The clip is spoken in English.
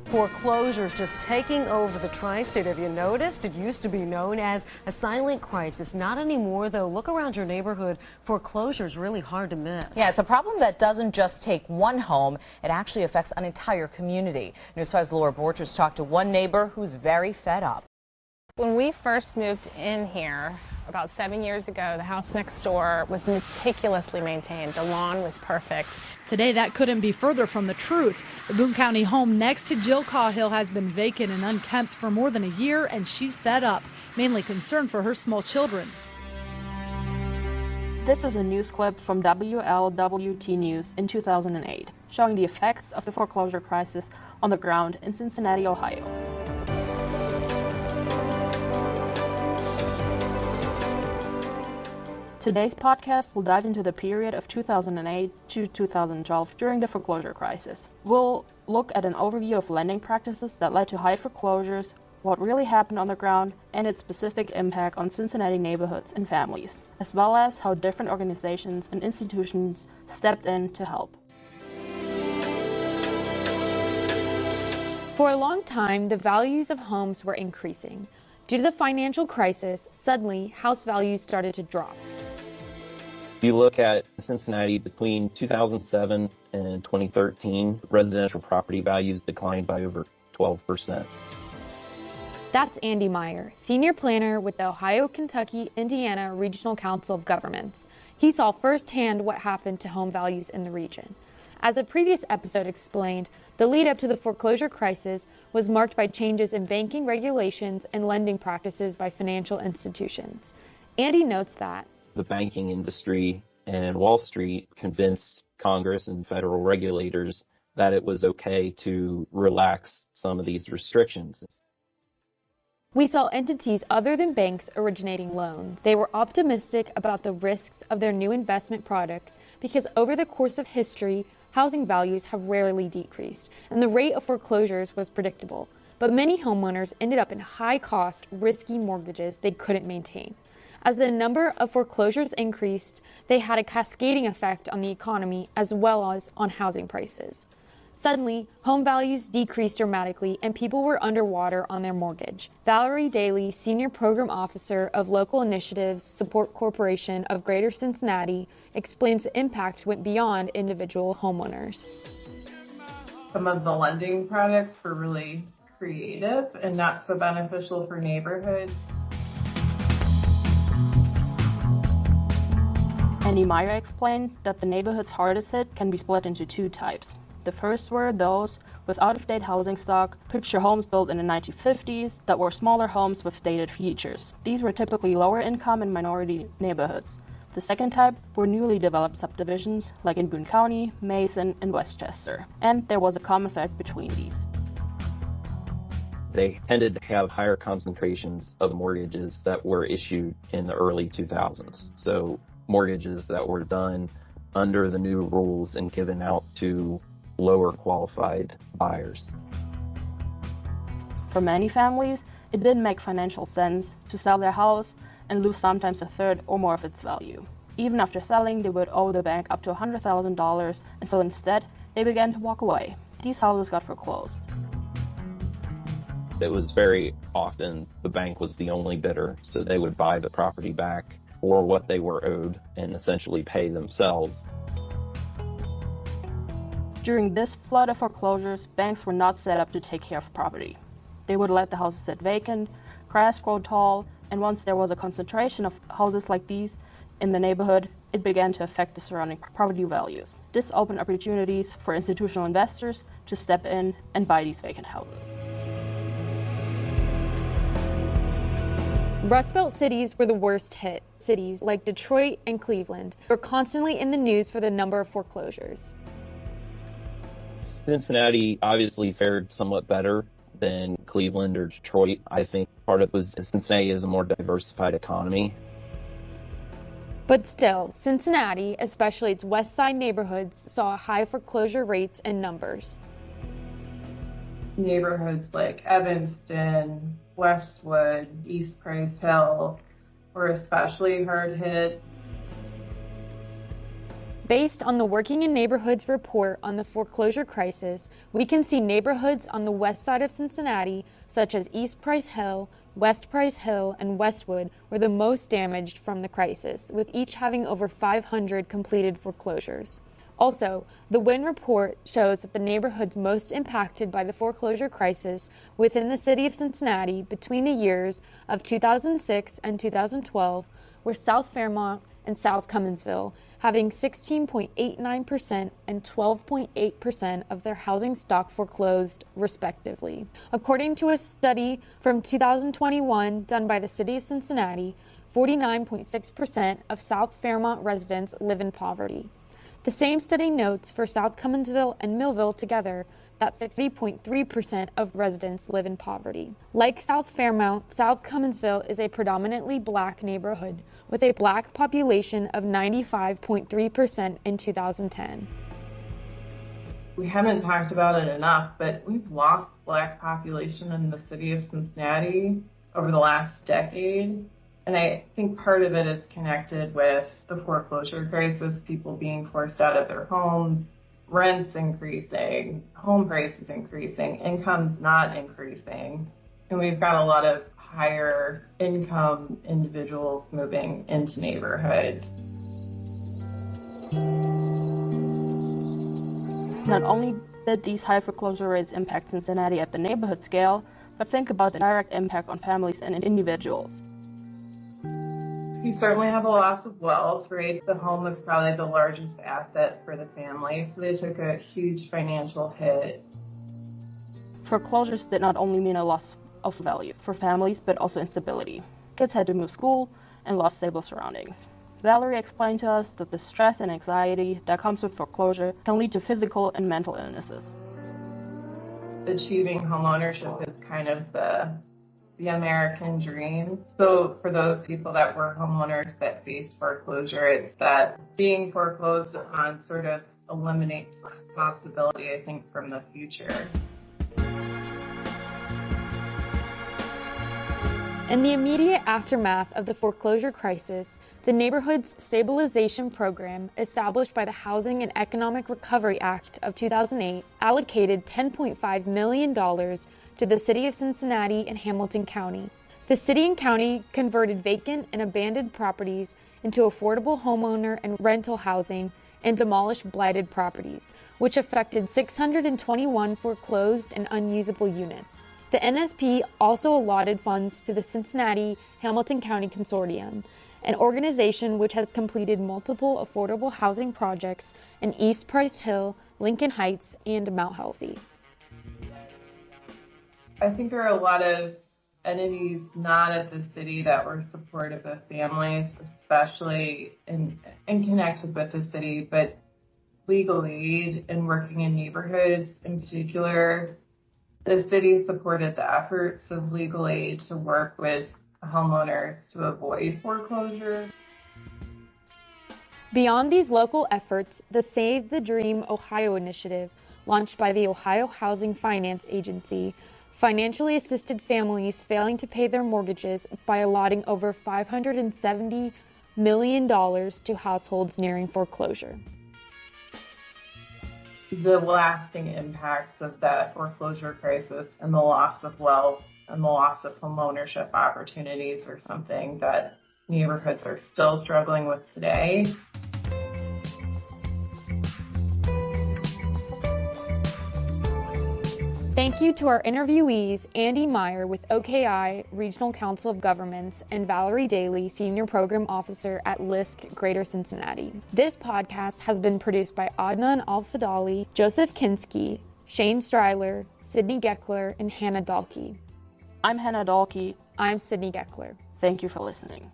Foreclosures just taking over the tri-state. Have you noticed? It used to be known as a silent crisis. Not anymore, though. Look around your neighborhood. Foreclosure is really hard to miss. Yeah, it's a problem that doesn't just take one home. It actually affects an entire community. News 5's Laura Borchers talked to one neighbor who's very fed up. When we first moved in here about 7 years ago, the house next door was meticulously maintained. The lawn was perfect. Today, that couldn't be further from the truth. The Boone County home next to Jill Cahill has been vacant and unkempt for more than a year, and she's fed up, mainly concerned for her small children. This is a news clip from WLWT News in 2008, showing the effects of the foreclosure crisis on the ground in Cincinnati, Ohio. Today's podcast will dive into the period of 2008 to 2012 during the foreclosure crisis. We'll look at an overview of lending practices that led to high foreclosures, what really happened on the ground, and its specific impact on Cincinnati neighborhoods and families, as well as how different organizations and institutions stepped in to help. For a long time, the values of homes were increasing. Due to the financial crisis, suddenly house values started to drop. If you look at Cincinnati between 2007 and 2013, residential property values declined by over 12%. That's Andy Meyer, senior planner with the Ohio, Kentucky, Indiana Regional Council of Governments. He saw firsthand what happened to home values in the region. As a previous episode explained, the lead up to the foreclosure crisis was marked by changes in banking regulations and lending practices by financial institutions. Andy notes that the banking industry and Wall Street convinced Congress and federal regulators that it was okay to relax some of these restrictions. We saw entities other than banks originating loans. They were optimistic about the risks of their new investment products because over the course of history, housing values have rarely decreased, and the rate of foreclosures was predictable. But many homeowners ended up in high-cost, risky mortgages they couldn't maintain. As the number of foreclosures increased, they had a cascading effect on the economy as well as on housing prices. Suddenly, home values decreased dramatically and people were underwater on their mortgage. Valerie, Daley, Senior Program Officer of Local Initiatives Support Corporation of Greater Cincinnati, explains the impact went beyond individual homeowners. Some of the lending products were really creative and not so beneficial for neighborhoods. Andy Meyer explained that the neighborhoods hardest hit can be split into two types. The first were those with out-of-date housing stock, picture homes built in the 1950s that were smaller homes with dated features. These were typically lower income and minority neighborhoods. The second type were newly developed subdivisions like in Boone County, Mason, and Westchester. And there was a common thread between these. They tended to have higher concentrations of mortgages that were issued in the early 2000s. So mortgages that were done under the new rules and given out to lower qualified buyers. For many families, it didn't make financial sense to sell their house and lose sometimes a third or more of its value. Even after selling, they would owe the bank up to $100,000, and so instead, they began to walk away. These houses got foreclosed. It was very often the bank was the only bidder, so they would buy the property back for what they were owed and essentially pay themselves. During this flood of foreclosures, banks were not set up to take care of property. They would let the houses sit vacant, grass grow tall, and once there was a concentration of houses like these in the neighborhood, it began to affect the surrounding property values. This opened opportunities for institutional investors to step in and buy these vacant houses. Rust Belt cities were the worst hit. Cities like Detroit and Cleveland were constantly in the news for the number of foreclosures. Cincinnati obviously fared somewhat better than Cleveland or Detroit. I think part of it was Cincinnati is a more diversified economy. But still, Cincinnati, especially its west side neighborhoods, saw high foreclosure rates and numbers. Neighborhoods like Evanston, Westwood, East Price Hill were especially hard hit. Based on the Working in Neighborhoods report on the foreclosure crisis, we can see neighborhoods on the west side of Cincinnati, such as East Price Hill, West Price Hill, and Westwood, were the most damaged from the crisis, with each having over 500 completed foreclosures. Also, the WIN report shows that the neighborhoods most impacted by the foreclosure crisis within the city of Cincinnati between the years of 2006 and 2012 were South Fairmont and South Cummingsville, having 16.89% and 12.8% of their housing stock foreclosed, respectively. According to a study from 2021 done by the City of Cincinnati, 49.6% of South Fairmont residents live in poverty. The same study notes for South Cummingsville and Millvale together that 60.3% of residents live in poverty. Like South Fairmont, South Cummingsville is a predominantly black neighborhood with a black population of 95.3% in 2010. We haven't talked about it enough, but we've lost black population in the city of Cincinnati over the last decade. And I think part of it is connected with the foreclosure crisis, people being forced out of their homes, rents increasing, home prices increasing, incomes not increasing. And we've got a lot of higher income individuals moving into neighborhoods. Not only did these high foreclosure rates impact Cincinnati at the neighborhood scale, but think about the direct impact on families and individuals. You certainly have a loss of wealth, right? The home is probably the largest asset for the family, so they took a huge financial hit. Foreclosures did not only mean a loss of value for families, but also instability. Kids had to move school and lost stable surroundings. Valerie explained to us that the stress and anxiety that comes with foreclosure can lead to physical and mental illnesses. Achieving homeownership is kind of the American dream. So for those people that were homeowners that faced foreclosure, it's that being foreclosed upon sort of eliminates the possibility, I think, from the future. In the immediate aftermath of the foreclosure crisis, the Neighborhoods Stabilization Program, established by the Housing and Economic Recovery Act of 2008, allocated $10.5 million to the City of Cincinnati and Hamilton County. The city and county converted vacant and abandoned properties into affordable homeowner and rental housing and demolished blighted properties, which affected 621 foreclosed and unusable units. The NSP also allotted funds to the Cincinnati-Hamilton County Consortium, an organization which has completed multiple affordable housing projects in East Price Hill, Lincoln Heights, and Mount Healthy. I think there are a lot of entities not at the city that were supportive of families, especially and connected with the city, but legal aid and working in neighborhoods in particular. The city supported the efforts of legal aid to work with homeowners to avoid foreclosure. Beyond these local efforts, the Save the Dream Ohio initiative, launched by the Ohio Housing Finance Agency, financially assisted families failing to pay their mortgages by allotting over $570 million to households nearing foreclosure. The lasting impacts of that foreclosure crisis and the loss of wealth and the loss of homeownership opportunities are something that neighborhoods are still struggling with today. Thank you to our interviewees, Andy Meyer with OKI Regional Council of Governments and Valerie Daley, Senior Program Officer at LISC Greater Cincinnati. This podcast has been produced by Adnan Alfadhali, Joseph Kinski, Shane Stryler, Sydney Geckler, and Hannah Dahlke. I'm Hannah Dahlke. I'm Sydney Geckler. Thank you for listening.